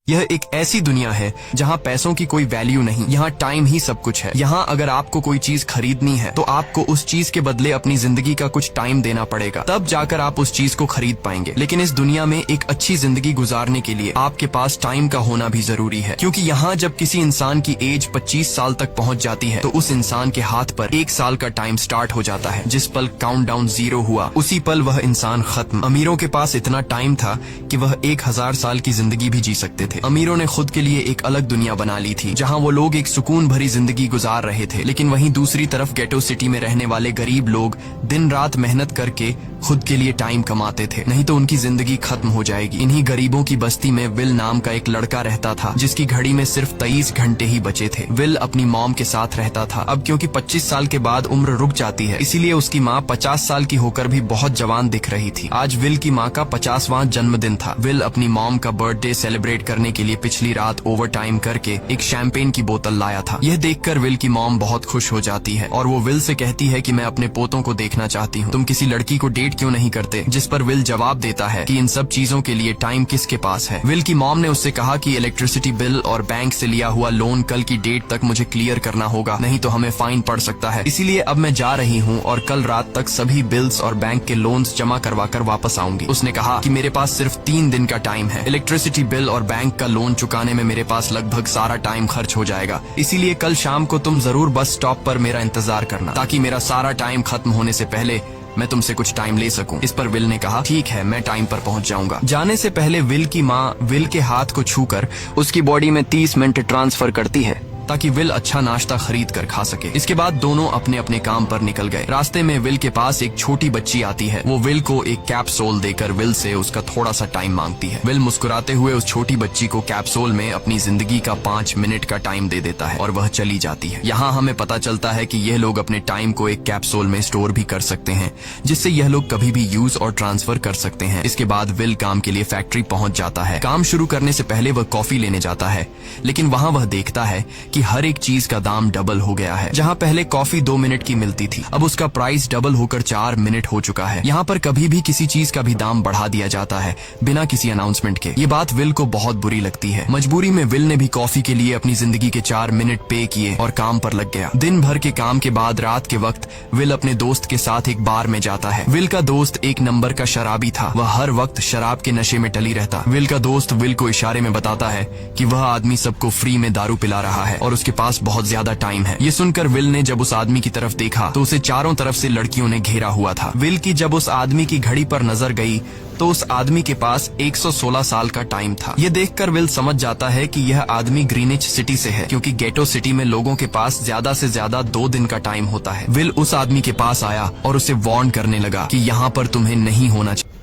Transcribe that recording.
यह एक ऐसी दुनिया है जहाँ पैसों की कोई वैल्यू नहीं, यहाँ टाइम ही सब कुछ है। यहाँ अगर आपको कोई चीज खरीदनी है तो आपको उस चीज के बदले अपनी जिंदगी का कुछ टाइम देना पड़ेगा, तब जाकर आप उस चीज को खरीद पाएंगे। लेकिन इस दुनिया में एक अच्छी जिंदगी गुजारने के लिए आपके पास टाइम का होना भी जरूरी है, क्योंकि यहाँ जब किसी इंसान की एज 25 साल तक पहुँच जाती है तो उस इंसान के हाथ पर 1 साल का टाइम स्टार्ट हो जाता है। जिस पल काउंटडाउन 0 हुआ उसी पल वह इंसान खत्म। अमीरों के पास इतना टाइम था कि वह 1000 साल की जिंदगी भी जी सकते थे। अमीरों ने खुद के लिए एक अलग दुनिया बना ली थी जहां वो लोग एक सुकून भरी जिंदगी गुजार रहे थे, लेकिन वहीं दूसरी तरफ गेटो सिटी में रहने वाले गरीब लोग दिन रात मेहनत करके खुद के लिए टाइम कमाते थे, नहीं तो उनकी जिंदगी खत्म हो जाएगी। इन्हीं गरीबों की बस्ती में विल नाम का एक लड़का रहता था जिसकी घड़ी में सिर्फ 23 घंटे ही बचे थे। विल अपनी मॉम के साथ रहता था। अब क्योंकि 25 साल के बाद उम्र रुक जाती है, इसीलिए उसकी माँ 50 साल की होकर भी बहुत जवान दिख रही थी। आज विल की माँ का 50वां जन्मदिन था। विल अपनी मॉम का बर्थडे सेलिब्रेट करने के लिए पिछली रात ओवर टाइम करके एक शैंपेन की बोतल लाया था। यह देखकर विल की मॉम बहुत खुश हो जाती है और वो विल से कहती है कि मैं अपने पोतों को देखना चाहती हूँ, तुम किसी लड़की को डेट क्यों नहीं करते? जिस पर विल जवाब देता है कि इन सब चीजों के लिए टाइम किसके पास है। विल की मॉम ने उससे कहा कि इलेक्ट्रिसिटी बिल और बैंक से लिया हुआ लोन कल की डेट तक मुझे क्लियर करना होगा, नहीं तो हमें फाइन पड़ सकता है। इसीलिए अब मैं जा रही हूँ और कल रात तक सभी बिल्स और बैंक के लोन्स जमा करवा कर वापस आऊंगी। उसने कहा कि मेरे पास सिर्फ 3 दिन का टाइम है। इलेक्ट्रिसिटी बिल और बैंक का लोन चुकाने में मेरे पास लगभग सारा टाइम खर्च हो जाएगा, इसीलिए कल शाम को तुम जरूर बस स्टॉप पर मेरा इंतजार करना, ताकि मेरा सारा टाइम खत्म होने से पहले मैं तुमसे कुछ टाइम ले सकूं। इस पर विल ने कहा ठीक है, मैं टाइम पर पहुंच जाऊंगा। जाने से पहले विल की माँ विल के हाथ को छूकर उसकी बॉडी में 30 मिनट ट्रांसफर करती है ताकि विल अच्छा नाश्ता खरीद कर खा सके। इसके बाद दोनों अपने अपने काम पर निकल गए। रास्ते में विल के पास एक छोटी बच्ची आती है। वो विल को एक कैप्सूल देकर विल से उसका थोड़ा सा टाइम मांगती है। विल मुस्कुराते हुए उस छोटी बच्ची को कैप्सूल में अपनी जिंदगी का 5 मिनट का टाइम दे देता है और वह चली जाती है। यहाँ हमें पता चलता है कि यह लोग अपने टाइम को एक कैप्सूल में स्टोर भी कर सकते हैं, जिससे यह लोग कभी भी यूज और ट्रांसफर कर सकते हैं। इसके बाद विल काम के लिए फैक्ट्री पहुंच जाता है। काम शुरू करने से पहले वह कॉफी लेने जाता है, लेकिन वहाँ वह देखता है कि हर एक चीज का दाम डबल हो गया है। जहाँ पहले कॉफी 2 मिनट की मिलती थी, अब उसका प्राइस डबल होकर 4 मिनट हो चुका है। यहाँ पर कभी भी किसी चीज का भी दाम बढ़ा दिया जाता है बिना किसी अनाउंसमेंट के। ये बात विल को बहुत बुरी लगती है। मजबूरी में विल ने भी कॉफी के लिए अपनी जिंदगी के 4 मिनट पे किए और काम पर लग गया। दिन भर के काम के बाद रात के वक्त विल अपने दोस्त के साथ एक बार में जाता है। विल का दोस्त एक नंबर का शराबी था। वह हर वक्त शराब के नशे में टली रहता। विल का दोस्त विल को इशारे में बताता है कि वह आदमी सबको फ्री में दारू पिला रहा है और उसके पास बहुत ज्यादा टाइम है। ये सुनकर विल ने जब उस आदमी की तरफ देखा तो उसे चारों तरफ से लड़कियों ने घेरा हुआ था। विल की जब उस आदमी की घड़ी पर नजर गई तो उस आदमी के पास 116 साल का टाइम था। ये देखकर विल समझ जाता है कि यह आदमी ग्रीनिच सिटी से है, क्योंकि गेटो सिटी में लोगों के पास ज्यादा से ज्यादा 2 दिन का टाइम होता है। विल उस आदमी के पास आया और उसे वार्न करने लगा कि यहाँ पर तुम्हें नहीं होना चाहिए।